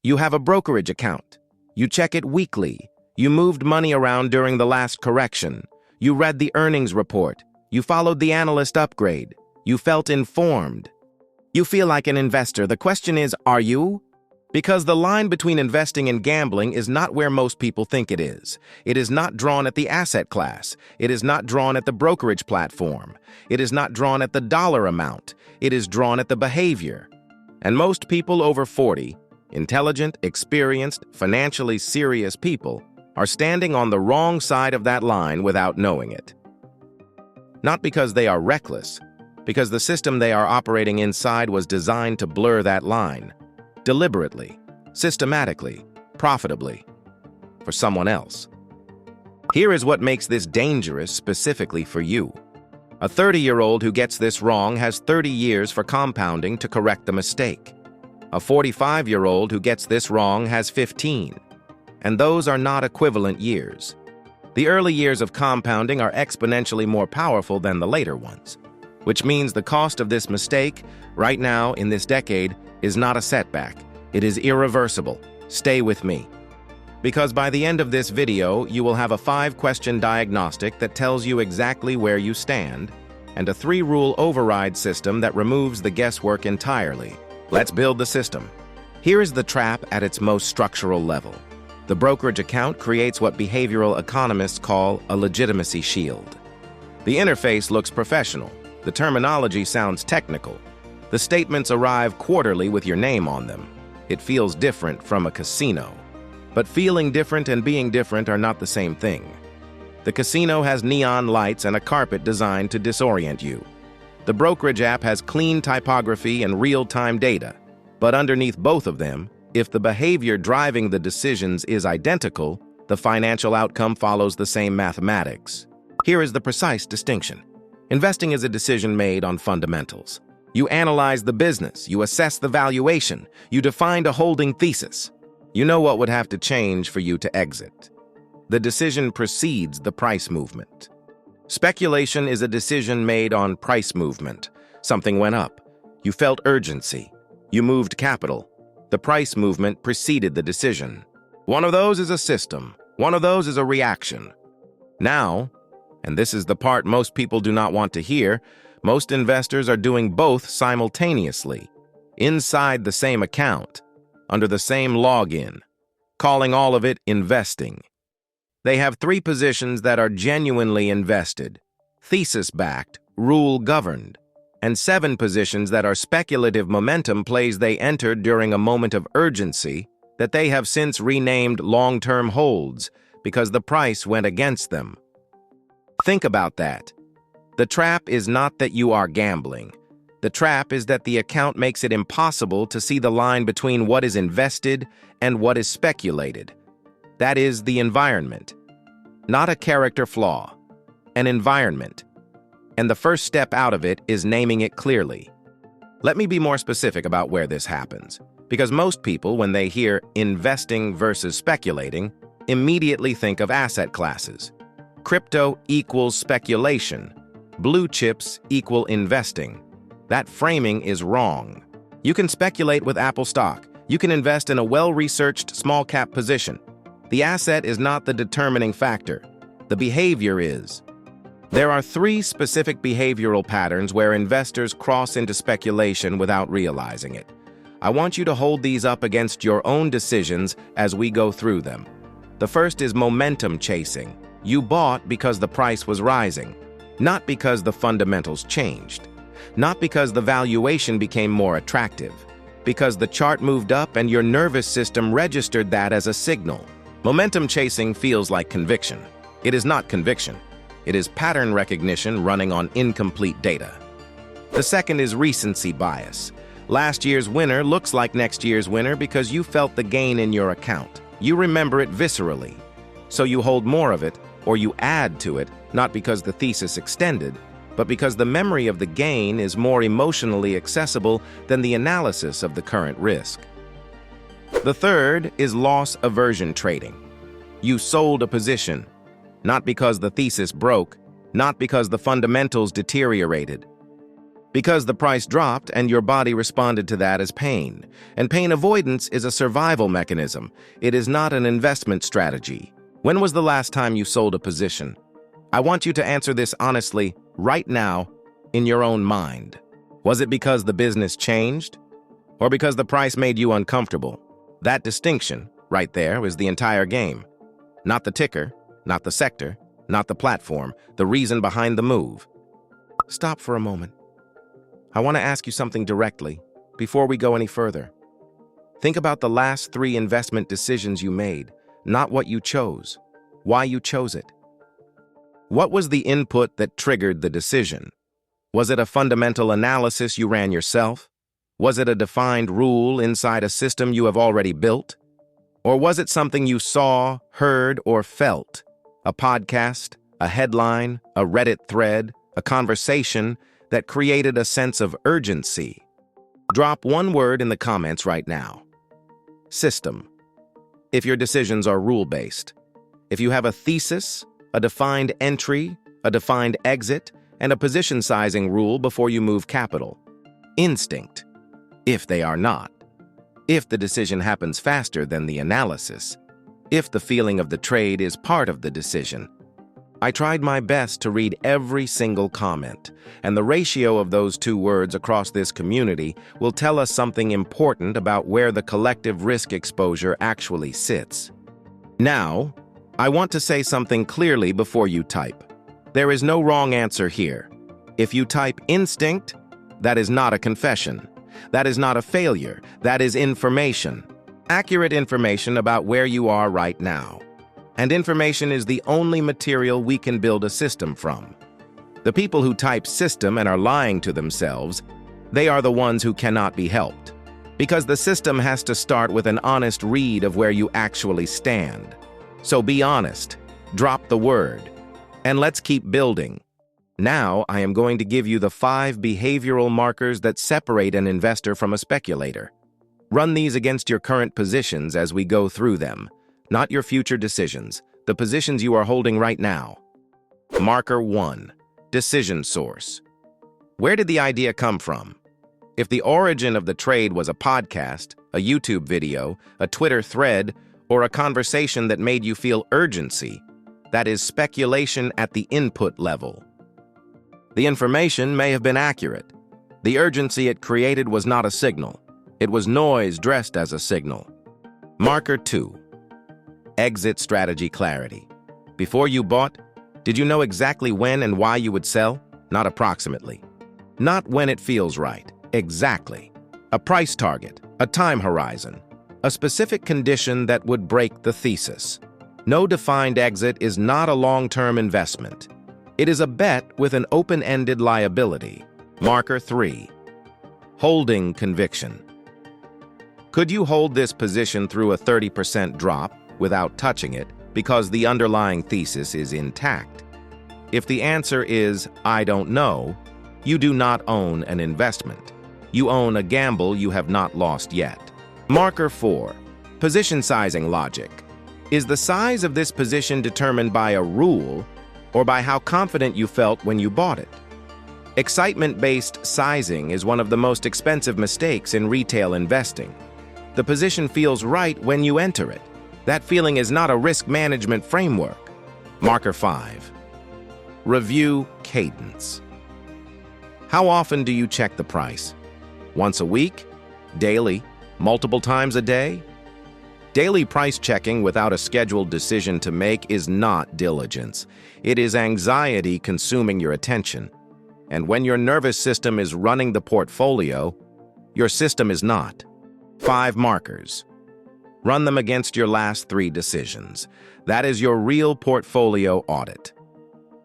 You have a brokerage account. You check it weekly. You moved money around during the last correction. You read the earnings report. You followed the analyst upgrade. You felt informed. You feel like an investor. The question is, are you? Because the line between investing and gambling is not where most people think it is. It is not drawn at the asset class. It is not drawn at the brokerage platform. It is not drawn at the dollar amount. It is drawn at the behavior. And most people over 40, intelligent, experienced, financially serious people, are standing on the wrong side of that line without knowing it. Not because they are reckless, because the system they are operating inside was designed to blur that line. Deliberately, systematically, profitably, for someone else. Here is what makes this dangerous specifically for you. A 30-year-old who gets this wrong has 30 years for compounding to correct the mistake. A 45-year-old who gets this wrong has 15, and those are not equivalent years. The early years of compounding are exponentially more powerful than the later ones, which means the cost of this mistake, right now in this decade, is not a setback. It is irreversible. Stay with me. Because by the end of this video, you will have a 5-question diagnostic that tells you exactly where you stand, and a 3-rule override system that removes the guesswork entirely. Let's build the system. Here is the trap at its most structural level. The brokerage account creates what behavioral economists call a legitimacy shield. The interface looks professional. The terminology sounds technical. The statements arrive quarterly with your name on them. It feels different from a casino. But feeling different and being different are not the same thing. The casino has neon lights and a carpet designed to disorient you. The brokerage app has clean typography and real-time data. But underneath both of them, if the behavior driving the decisions is identical, the financial outcome follows the same mathematics. Here is the precise distinction. Investing is a decision made on fundamentals. You analyze the business, you assess the valuation, you defined a holding thesis. You know what would have to change for you to exit. The decision precedes the price movement. Speculation is a decision made on price movement. Something went up. You felt urgency. You moved capital. The price movement preceded the decision. One of those is a system. One of those is a reaction. Now, and this is the part most people do not want to hear, most investors are doing both simultaneously, inside the same account, under the same login, calling all of it investing. They have 3 positions that are genuinely invested, thesis-backed, rule-governed, and 7 positions that are speculative momentum plays they entered during a moment of urgency that they have since renamed long-term holds because the price went against them. Think about that. The trap is not that you are gambling. The trap is that the account makes it impossible to see the line between what is invested and what is speculated. That is the environment. Not a character flaw, an environment. And the first step out of it is naming it clearly. Let me be more specific about where this happens, because most people, when they hear investing versus speculating, immediately think of asset classes. Crypto equals speculation. Blue chips equal investing. That framing is wrong. You can speculate with Apple stock. You can invest in a well-researched small-cap position. The asset is not the determining factor. The behavior is. There are 3 specific behavioral patterns where investors cross into speculation without realizing it. I want you to hold these up against your own decisions as we go through them. The first is momentum chasing. You bought because the price was rising. Not because the fundamentals changed. Not because the valuation became more attractive. Because the chart moved up and your nervous system registered that as a signal. Momentum chasing feels like conviction. It is not conviction. It is pattern recognition running on incomplete data. The second is recency bias. Last year's winner looks like next year's winner because you felt the gain in your account. You remember it viscerally. So you hold more of it, or you add to it, not because the thesis extended, but because the memory of the gain is more emotionally accessible than the analysis of the current risk. The third is loss aversion trading. You sold a position, not because the thesis broke, not because the fundamentals deteriorated, Because the price dropped and your body responded to that as pain. And pain avoidance is a survival mechanism. It is not an investment strategy. When was the last time you sold a position? I want you to answer this honestly, right now, in your own mind. Was it because the business changed? Or because the price made you uncomfortable? That distinction, right there, is the entire game. Not the ticker, not the sector, not the platform, the reason behind the move. Stop for a moment. I want to ask you something directly, before we go any further. Think about the last 3 investment decisions you made, not what you chose, why you chose it. What was the input that triggered the decision? Was it a fundamental analysis you ran yourself? Was it a defined rule inside a system you have already built? Or was it something you saw, heard, or felt? A podcast, a headline, a Reddit thread, a conversation that created a sense of urgency? Drop one word in the comments right now. System. If your decisions are rule-based. If you have a thesis, a defined entry, a defined exit, and a position sizing rule before you move capital. Instinct. If they are not. If the decision happens faster than the analysis. If the feeling of the trade is part of the decision. I tried my best to read every single comment, and the ratio of those 2 words across this community will tell us something important about where the collective risk exposure actually sits. Now, I want to say something clearly before you type. There is no wrong answer here. If you type instinct, that is not a confession. That is not a failure. That is information. Accurate information about where you are right now. And information is the only material we can build a system from. The people who type system and are lying to themselves, they are the ones who cannot be helped. Because the system has to start with an honest read of where you actually stand. So be honest, drop the word, and let's keep building. Now I am going to give you the 5 behavioral markers that separate an investor from a speculator. Run these against your current positions as we go through them. Not your future decisions, the positions you are holding right now. Marker 1. Decision source. Where did the idea come from? If the origin of the trade was a podcast, a YouTube video, a Twitter thread, or a conversation that made you feel urgency, that is speculation at the input level. The information may have been accurate. The urgency it created was not a signal. It was noise dressed as a signal. Marker 2. Exit strategy clarity. Before you bought, did you know exactly when and why you would sell? Not approximately. Not when it feels right. Exactly. A price target, a time horizon, a specific condition that would break the thesis. No defined exit is not a long-term investment. It is a bet with an open-ended liability. Marker 3. Holding conviction. Could you hold this position through a 30% drop without touching it because the underlying thesis is intact? If the answer is, I don't know, you do not own an investment. You own a gamble you have not lost yet. Marker 4. Position sizing logic. Is the size of this position determined by a rule or by how confident you felt when you bought it? Excitement-based sizing is one of the most expensive mistakes in retail investing. The position feels right when you enter it. That feeling is not a risk management framework. Marker 5. Review cadence. How often do you check the price? Once a week? Daily? Multiple times a day? Daily price checking without a scheduled decision to make is not diligence. It is anxiety consuming your attention. And when your nervous system is running the portfolio, your system is not. 5 markers. Run them against your last 3 decisions. That is your real portfolio audit.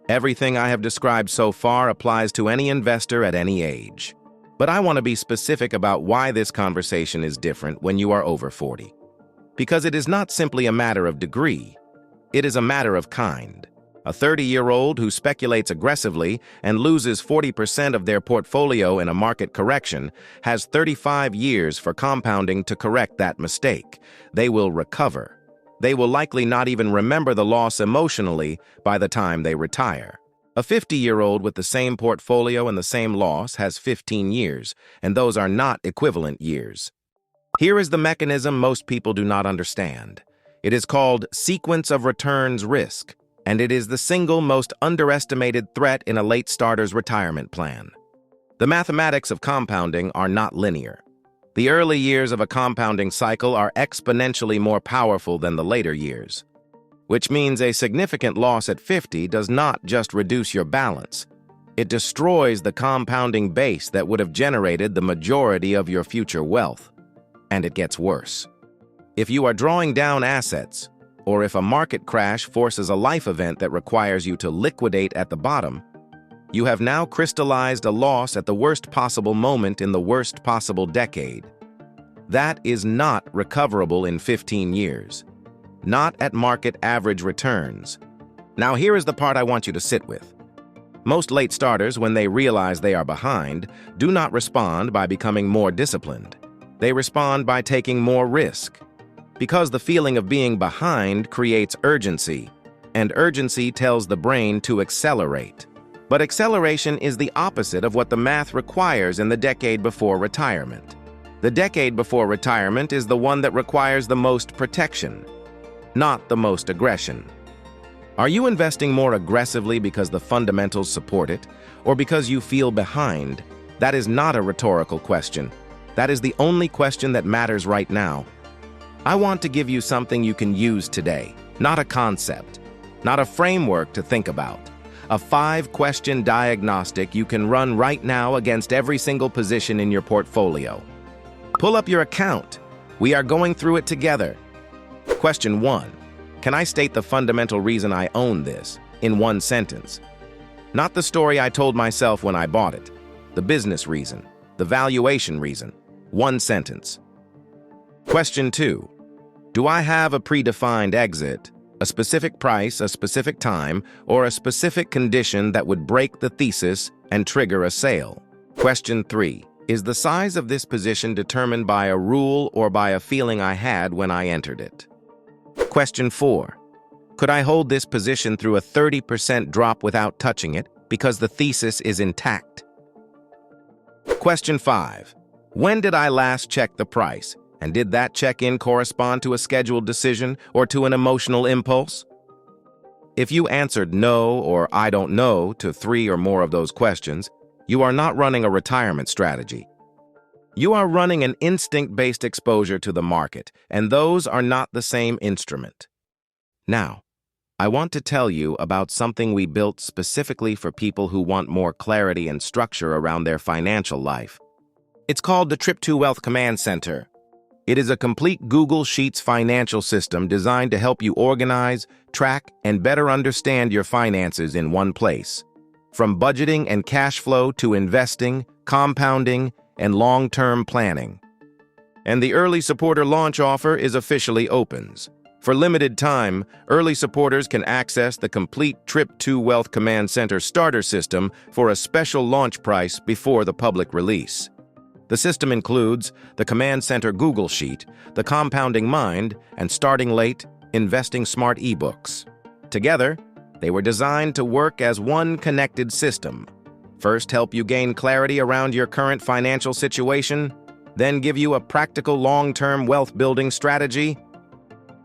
Everything I have described so far applies to any investor at any age. But I want to be specific about why this conversation is different when you are over 40. Because it is not simply a matter of degree. It is a matter of kind. A 30-year-old who speculates aggressively and loses 40% of their portfolio in a market correction has 35 years for compounding to correct that mistake. They will recover. They will likely not even remember the loss emotionally by the time they retire. A 50-year-old with the same portfolio and the same loss has 15 years, and those are not equivalent years. Here is the mechanism most people do not understand. It is called sequence of returns risk, and it is the single most underestimated threat in a late starter's retirement plan. The mathematics of compounding are not linear. The early years of a compounding cycle are exponentially more powerful than the later years, which means a significant loss at 50 does not just reduce your balance. It destroys the compounding base that would have generated the majority of your future wealth. And it gets worse. If you are drawing down assets, or if a market crash forces a life event that requires you to liquidate at the bottom, you have now crystallized a loss at the worst possible moment in the worst possible decade. That is not recoverable in 15 years. Not at market average returns. Now here is the part I want you to sit with. Most late starters, when they realize they are behind, do not respond by becoming more disciplined. They respond by taking more risk. Because the feeling of being behind creates urgency, and urgency tells the brain to accelerate. But acceleration is the opposite of what the math requires in the decade before retirement. The decade before retirement is the one that requires the most protection, not the most aggression. Are you investing more aggressively because the fundamentals support it, or because you feel behind? That is not a rhetorical question. That is the only question that matters right now. I want to give you something you can use today, not a concept, not a framework to think about. A 5-question diagnostic you can run right now against every single position in your portfolio. Pull up your account. We are going through it together. Question 1. Can I state the fundamental reason I own this in one sentence? Not the story I told myself when I bought it. The business reason. The valuation reason. One sentence. Question 2. Do I have a predefined exit? A specific price, a specific time, or a specific condition that would break the thesis and trigger a sale? Question 3. Is the size of this position determined by a rule or by a feeling I had when I entered it? Question 4. Could I hold this position through a 30% drop without touching it because the thesis is intact? Question 5. When did I last check the price? And did that check-in correspond to a scheduled decision or to an emotional impulse? If you answered no or I don't know to 3 or more of those questions, you are not running a retirement strategy. You are running an instinct-based exposure to the market, and those are not the same instrument. Now, I want to tell you about something we built specifically for people who want more clarity and structure around their financial life. It's called the Trip to Wealth Command Center. It is a complete Google Sheets financial system designed to help you organize, track, and better understand your finances in one place. From budgeting and cash flow to investing, compounding, and long-term planning. And the early supporter launch offer is officially opens. For limited time, early supporters can access the complete Trip to Wealth Command Center starter system for a special launch price before the public release. The system includes the Command Center Google Sheet, the Compounding Mind, and Starting Late, Investing Smart eBooks. Together, they were designed to work as one connected system. First, help you gain clarity around your current financial situation, then give you a practical long-term wealth-building strategy,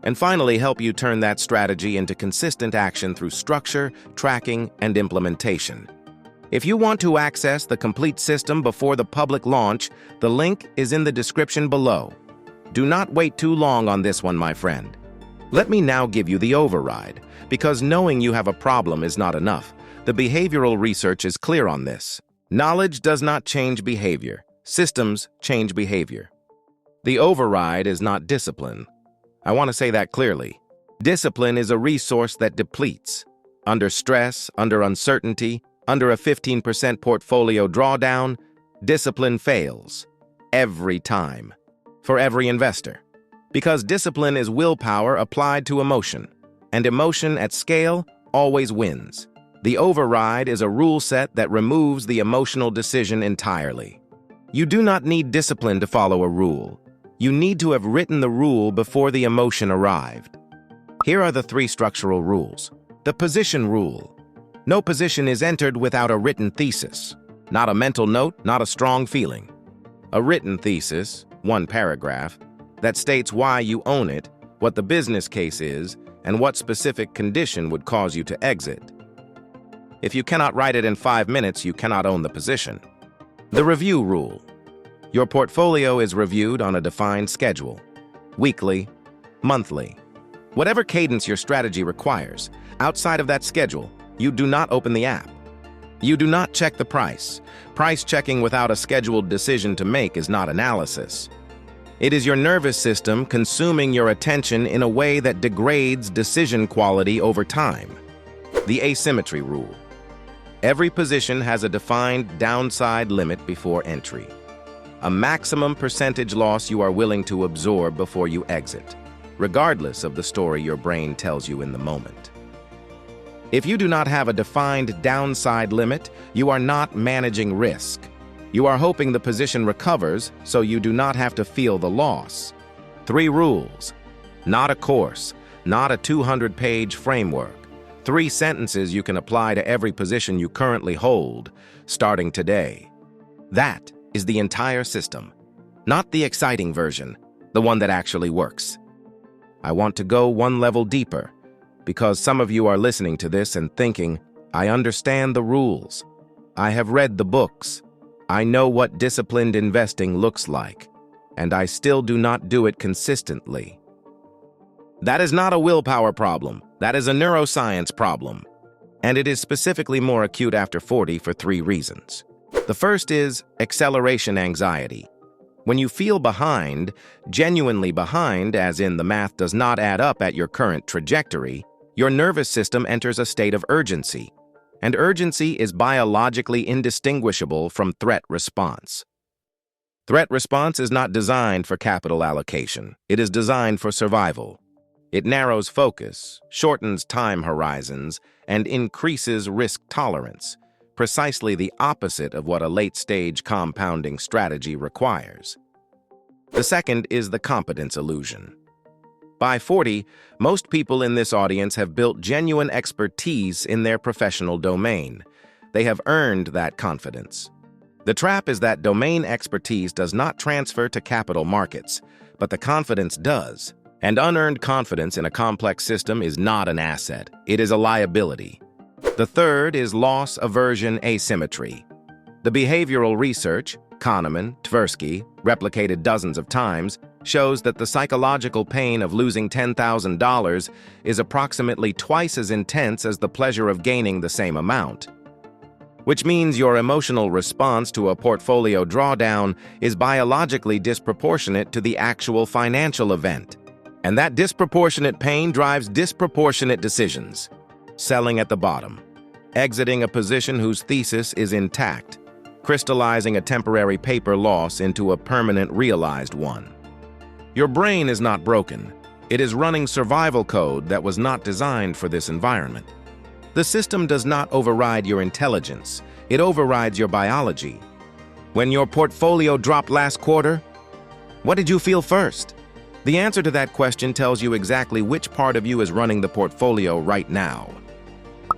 and finally help you turn that strategy into consistent action through structure, tracking, and implementation. If you want to access the complete system before the public launch, the link is in the description below. Do not wait too long on this one, my friend. Let me now give you the override, because knowing you have a problem is not enough. The behavioral research is clear on this. Knowledge does not change behavior. Systems change behavior. The override is not discipline. I want to say that clearly. Discipline is a resource that depletes. Under stress, under uncertainty, under a 15% portfolio drawdown, discipline fails. Every time. For every investor. Because discipline is willpower applied to emotion. And emotion at scale always wins. The override is a rule set that removes the emotional decision entirely. You do not need discipline to follow a rule. You need to have written the rule before the emotion arrived. Here are the 3 structural rules. The position rule. No position is entered without a written thesis. Not a mental note, not a strong feeling. A written thesis, one paragraph, that states why you own it, what the business case is, and what specific condition would cause you to exit. If you cannot write it in 5 minutes, you cannot own the position. The review rule. Your portfolio is reviewed on a defined schedule. Weekly, monthly. Whatever cadence your strategy requires, outside of that schedule, you do not open the app. You do not check the price. Price checking without a scheduled decision to make is not analysis. It is your nervous system consuming your attention in a way that degrades decision quality over time. The asymmetry rule. Every position has a defined downside limit before entry. A maximum percentage loss you are willing to absorb before you exit, regardless of the story your brain tells you in the moment. If you do not have a defined downside limit, you are not managing risk. You are hoping the position recovers so you do not have to feel the loss. 3 rules. Not a course, not a 200-page framework. 3 sentences you can apply to every position you currently hold, starting today. That is the entire system, not the exciting version, the one that actually works. I want to go one level deeper, because some of you are listening to this and thinking, I understand the rules. I have read the books. I know what disciplined investing looks like, and I still do not do it consistently. That is not a willpower problem. That is a neuroscience problem. And it is specifically more acute after 40 for 3 reasons. The first is acceleration anxiety. When you feel behind, genuinely behind, as in the math does not add up at your current trajectory, your nervous system enters a state of urgency. And urgency is biologically indistinguishable from threat response. Threat response is not designed for capital allocation. It is designed for survival. It narrows focus, shortens time horizons, and increases risk tolerance, precisely the opposite of what a late-stage compounding strategy requires. The second is the competence illusion. By 40, most people in this audience have built genuine expertise in their professional domain. They have earned that confidence. The trap is that domain expertise does not transfer to capital markets, but the confidence does. And unearned confidence in a complex system is not an asset. It is a liability. The third is loss aversion asymmetry. The behavioral research, Kahneman, Tversky, replicated dozens of times, shows that the psychological pain of losing $10,000 is approximately twice as intense as the pleasure of gaining the same amount. Which means your emotional response to a portfolio drawdown is biologically disproportionate to the actual financial event. And that disproportionate pain drives disproportionate decisions. Selling at the bottom, exiting a position whose thesis is intact, crystallizing a temporary paper loss into a permanent realized one. Your brain is not broken. It is running survival code that was not designed for this environment. The system does not override your intelligence. It overrides your biology. When your portfolio dropped last quarter, what did you feel first? The answer to that question tells you exactly which part of you is running the portfolio right now.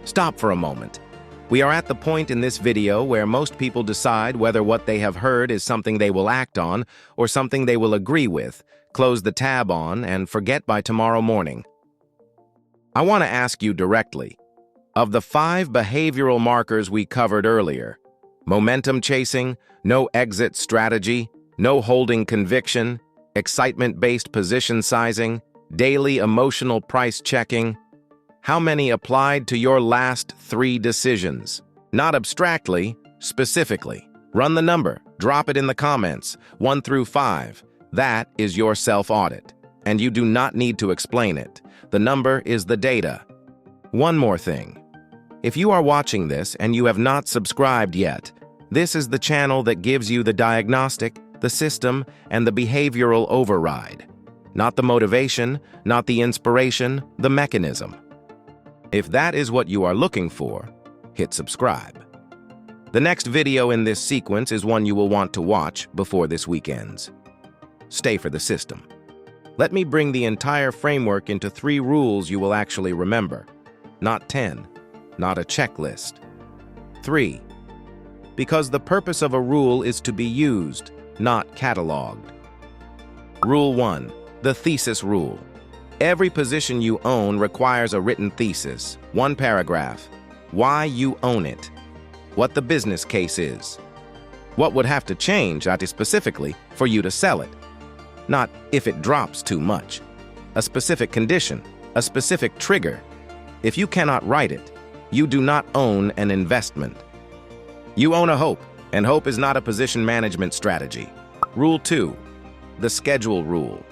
Stop for a moment. We are at the point in this video where most people decide whether what they have heard is something they will act on or something they will agree with, close the tab on, and forget by tomorrow morning. I want to ask you directly, of the 5 behavioral markers we covered earlier, momentum chasing, no exit strategy, no holding conviction, excitement-based position sizing, daily emotional price checking, how many applied to your last 3 decisions? Not abstractly, specifically. Run the number, drop it in the comments, 1 through 5. That is your self-audit, and you do not need to explain it. The number is the data. One more thing. If you are watching this and you have not subscribed yet, this is the channel that gives you the diagnostic, the system, and the behavioral override. Not the motivation, not the inspiration, the mechanism. If that is what you are looking for, hit subscribe. The next video in this sequence is one you will want to watch before this week ends. Stay for the system. Let me bring the entire framework into 3 rules you will actually remember, not 10. not a checklist. 3. Because the purpose of a rule is to be used, not cataloged. Rule 1. The thesis rule. Every position you own requires a written thesis, one paragraph. Why you own it. What the business case is. What would have to change, that is specifically, for you to sell it. Not if it drops too much. A specific condition, a specific trigger. If you cannot write it, you do not own an investment. You own a hope, and hope is not a position management strategy. Rule 2. The schedule rule.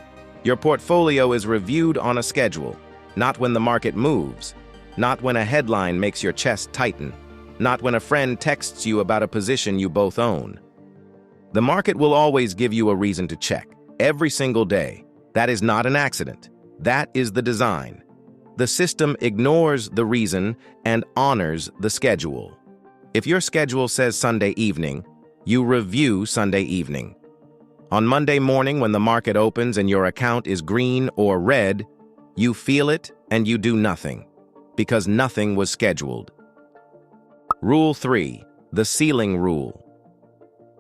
Your portfolio is reviewed on a schedule, not when the market moves, not when a headline makes your chest tighten, not when a friend texts you about a position you both own. The market will always give you a reason to check, every single day. That is not an accident. That is the design. The system ignores the reason and honors the schedule. If your schedule says Sunday evening, you review Sunday evening. On Monday morning when the market opens and your account is green or red, you feel it and you do nothing, because nothing was scheduled. Rule 3. The ceiling rule.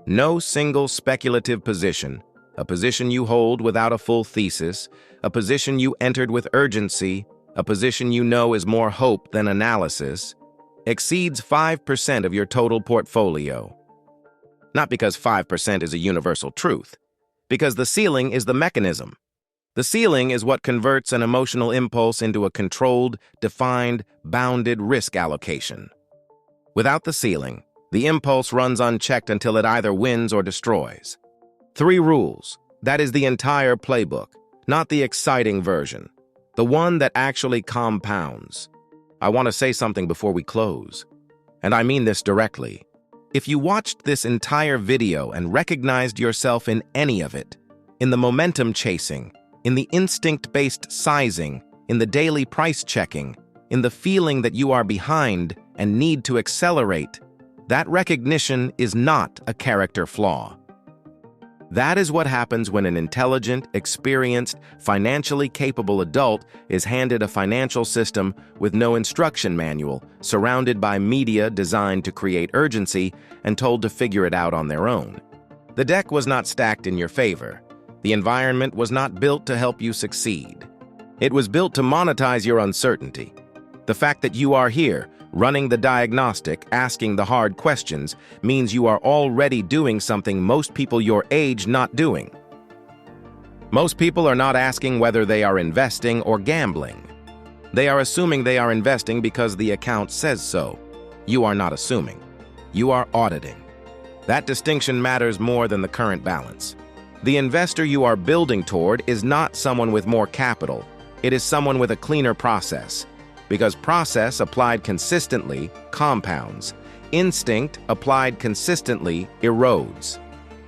No single speculative position, a position you hold without a full thesis, a position you entered with urgency, a position you know is more hope than analysis, exceeds 5% of your total portfolio. Not because 5% is a universal truth, because the ceiling is the mechanism. The ceiling is what converts an emotional impulse into a controlled, defined, bounded risk allocation. Without the ceiling, the impulse runs unchecked until it either wins or destroys. 3 rules. That is the entire playbook, not the exciting version, the one that actually compounds. I want to say something before we close, and I mean this directly. If you watched this entire video and recognized yourself in any of it, in the momentum chasing, in the instinct-based sizing, in the daily price checking, in the feeling that you are behind and need to accelerate, that recognition is not a character flaw. That is what happens when an intelligent, experienced, financially capable adult is handed a financial system with no instruction manual, surrounded by media designed to create urgency and told to figure it out on their own. The deck was not stacked in your favor. The environment was not built to help you succeed. It was built to monetize your uncertainty. The fact that you are here, running the diagnostic, asking the hard questions, means you are already doing something most people your age not doing. Most people are not asking whether they are investing or gambling. They are assuming they are investing because the account says so. You are not assuming. You are auditing. That distinction matters more than the current balance. The investor you are building toward is not someone with more capital. It is someone with a cleaner process. Because process applied consistently compounds. Instinct applied consistently erodes.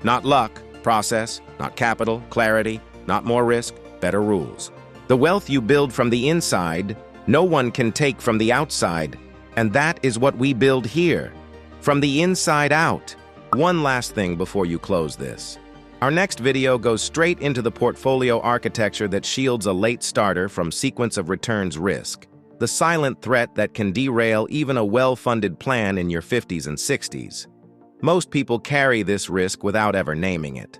Not luck, process, not capital, clarity, not more risk, better rules. The wealth you build from the inside, no one can take from the outside. And that is what we build here. From the inside out. One last thing before you close this. Our next video goes straight into the portfolio architecture that shields a late starter from sequence of returns risk. The silent threat that can derail even a well-funded plan in your 50s and 60s. Most people carry this risk without ever naming it.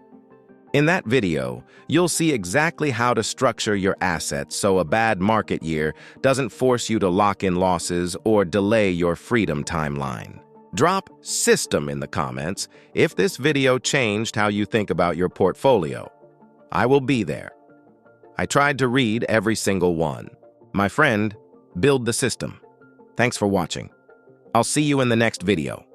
In that video, you'll see exactly how to structure your assets so a bad market year doesn't force you to lock in losses or delay your freedom timeline. Drop system in the comments if this video changed how you think about your portfolio. I will be there. I tried to read every single one. My friend, build the system. Thanks for watching. I'll see you in the next video.